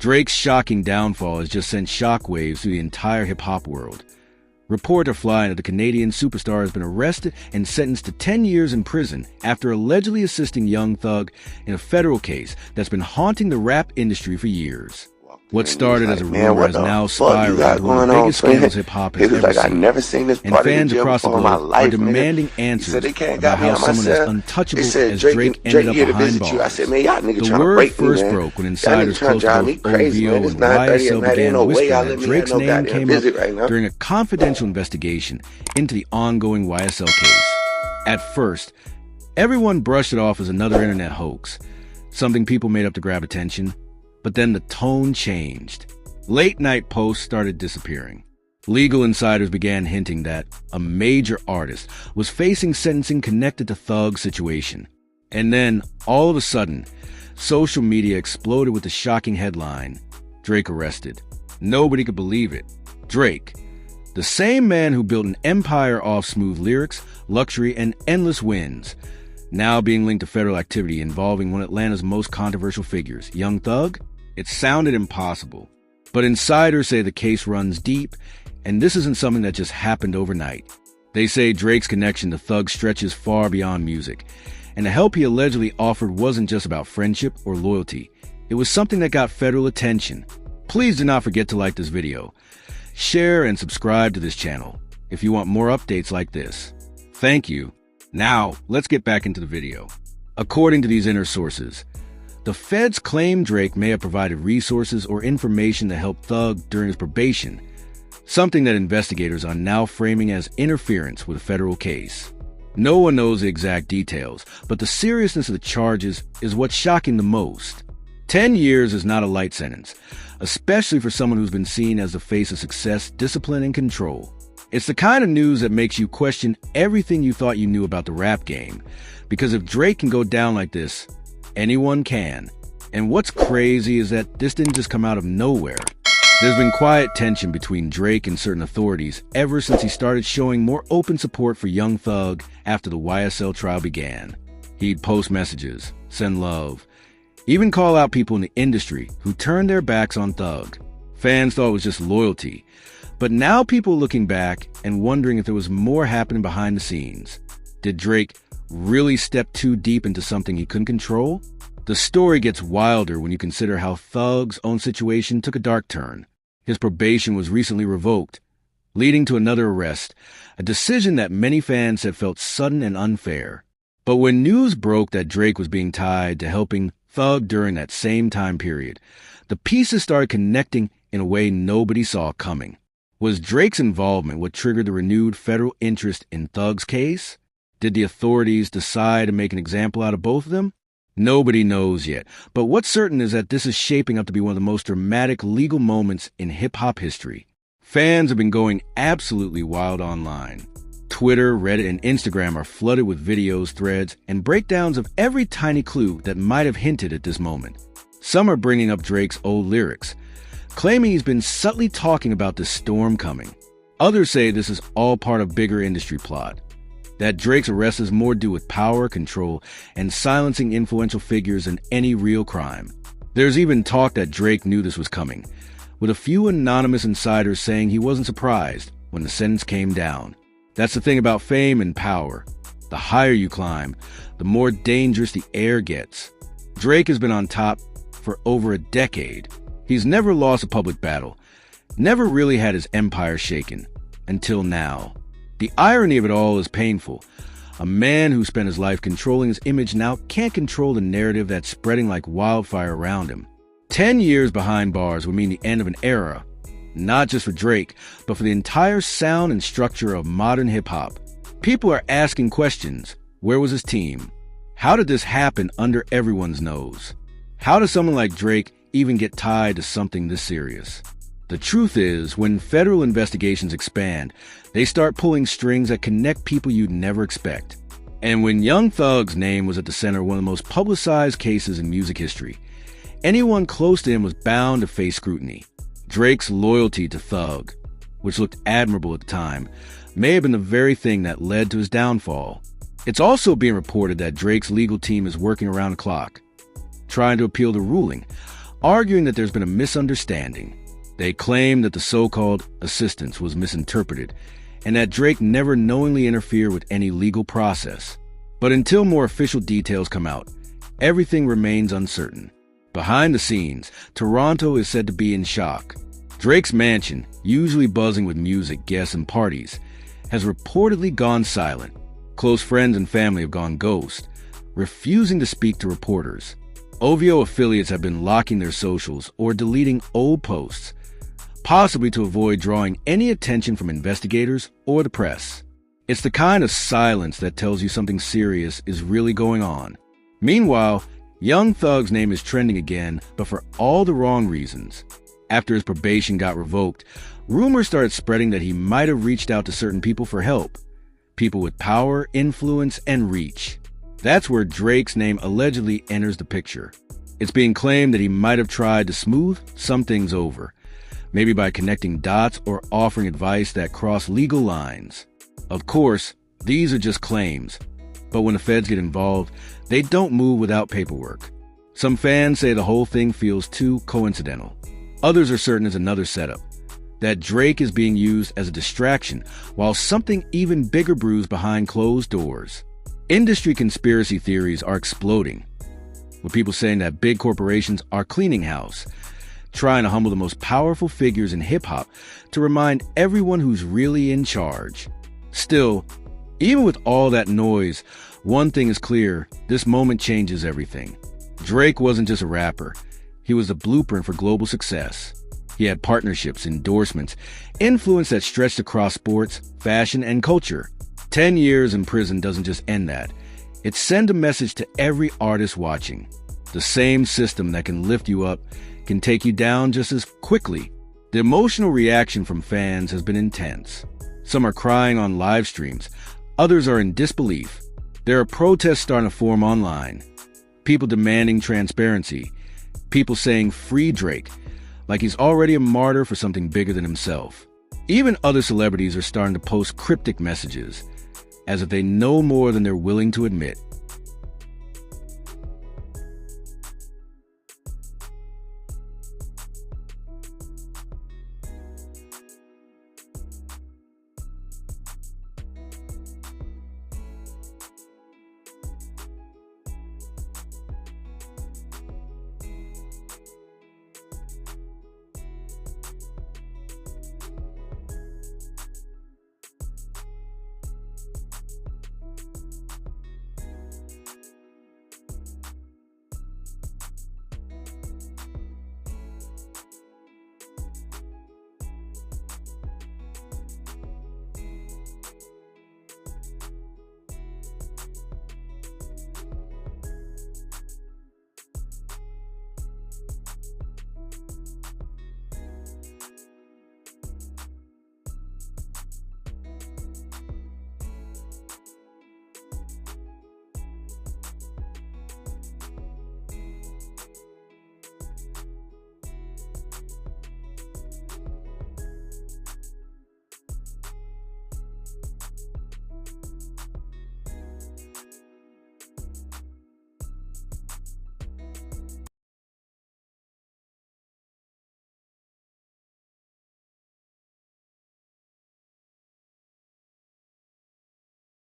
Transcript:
Drake's shocking downfall has just sent shockwaves through the entire hip-hop world. Reports are flying that the Canadian superstar has been arrested and sentenced to 10 years in prison after allegedly assisting Young Thug in a federal case that's been haunting the rap industry for years. What started as a rumor has now spiraled into one of the biggest scandals hip-hop has ever seen. And fans across the globe are demanding answers about how someone as untouchable as Drake ended up behind bars. The word first broke when insiders close to both OVO and YSL began whispering that Drake's name came up during a confidential investigation into the ongoing YSL case. At first, everyone brushed it off as another internet hoax, something people made up to grab attention. But then the tone changed. Late-night posts started disappearing. Legal insiders began hinting that a major artist was facing sentencing connected to Thug's situation. And then, all of a sudden, social media exploded with the shocking headline, "Drake arrested." Nobody could believe it. Drake, the same man who built an empire off smooth lyrics, luxury, and endless wins, now being linked to federal activity involving one of Atlanta's most controversial figures, Young Thug. It sounded impossible, but insiders say the case runs deep, and this isn't something that just happened overnight. They say Drake's connection to Thug stretches far beyond music, and the help he allegedly offered wasn't just about friendship or loyalty. It was something that got federal attention. Please do not forget to like this video, share, and subscribe to this channel if you want more updates like this. Thank you. Now, let's get back into the video. According to these inner sources, the feds claim Drake may have provided resources or information to help Thug during his probation, something that investigators are now framing as interference with a federal case. No one knows the exact details, but the seriousness of the charges is what's shocking the most. 10 years is not a light sentence, especially for someone who's been seen as the face of success, discipline, and control. It's the kind of news that makes you question everything you thought you knew about the rap game, because if Drake can go down like this, anyone can. And what's crazy is that this didn't just come out of nowhere. There's been quiet tension between Drake and certain authorities ever since he started showing more open support for Young Thug after the YSL trial began. He'd post messages, send love, even call out people in the industry who turned their backs on Thug. Fans thought it was just loyalty, but now people are looking back and wondering if there was more happening behind the scenes. Did Drake really step too deep into something he couldn't control? The story gets wilder when you consider how Thug's own situation took a dark turn. His probation was recently revoked, leading to another arrest, a decision that many fans had felt sudden and unfair. But when news broke that Drake was being tied to helping Thug during that same time period, the pieces started connecting in a way nobody saw coming. Was Drake's involvement what triggered the renewed federal interest in Thug's case? Did the authorities decide to make an example out of both of them? Nobody knows yet, but what's certain is that this is shaping up to be one of the most dramatic legal moments in hip-hop history. Fans have been going absolutely wild online. Twitter, Reddit, and Instagram are flooded with videos, threads, and breakdowns of every tiny clue that might have hinted at this moment. Some are bringing up Drake's old lyrics, claiming he's been subtly talking about this storm coming. Others say this is all part of a bigger industry plot, that Drake's arrest is more to do with power, control, and silencing influential figures than any real crime. There's even talk that Drake knew this was coming, with a few anonymous insiders saying he wasn't surprised when the sentence came down. That's the thing about fame and power. The higher you climb, the more dangerous the air gets. Drake has been on top for over a decade. He's never lost a public battle, never really had his empire shaken, until now. The irony of it all is painful. A man who spent his life controlling his image now can't control the narrative that's spreading like wildfire around him. 10 years behind bars would mean the end of an era, not just for Drake, but for the entire sound and structure of modern hip-hop. People are asking questions. Where was his team? How did this happen under everyone's nose? How does someone like Drake even get tied to something this serious? The truth is, when federal investigations expand, they start pulling strings that connect people you'd never expect. And when Young Thug's name was at the center of one of the most publicized cases in music history, anyone close to him was bound to face scrutiny. Drake's loyalty to Thug, which looked admirable at the time, may have been the very thing that led to his downfall. It's also being reported that Drake's legal team is working around the clock, trying to appeal the ruling, arguing that there's been a misunderstanding. They claim that the so-called assistance was misinterpreted and that Drake never knowingly interfered with any legal process. But until more official details come out, everything remains uncertain. Behind the scenes, Toronto is said to be in shock. Drake's mansion, usually buzzing with music, guests, and parties, has reportedly gone silent. Close friends and family have gone ghost, refusing to speak to reporters. OVO affiliates have been locking their socials or deleting old posts, possibly to avoid drawing any attention from investigators or the press. It's the kind of silence that tells you something serious is really going on. Meanwhile, Young Thug's name is trending again, but for all the wrong reasons. After his probation got revoked, rumors started spreading that he might have reached out to certain people for help. People with power, influence, and reach. That's where Drake's name allegedly enters the picture. It's being claimed that he might have tried to smooth some things over, maybe by connecting dots or offering advice that cross legal lines. Of course, these are just claims, but when the feds get involved, they don't move without paperwork. Some fans say the whole thing feels too coincidental. Others are certain it's another setup, that Drake is being used as a distraction while something even bigger brews behind closed doors. Industry conspiracy theories are exploding, with people saying that big corporations are cleaning house, trying to humble the most powerful figures in hip-hop to remind everyone who's really in charge. Still, even with all that noise, one thing is clear: this moment changes everything. Drake wasn't just a rapper. He was the blueprint for global success. He had partnerships, endorsements, influence that stretched across sports, fashion, and culture. 10 years in prison doesn't just end that. It sends a message to every artist watching. The same system that can lift you up can take you down just as quickly. The emotional reaction from fans has been intense. Some are crying on live streams. Others are in disbelief. There are protests starting to form online. People demanding transparency. People saying free Drake, like he's already a martyr for something bigger than himself. Even other celebrities are starting to post cryptic messages, as if they know more than they're willing to admit.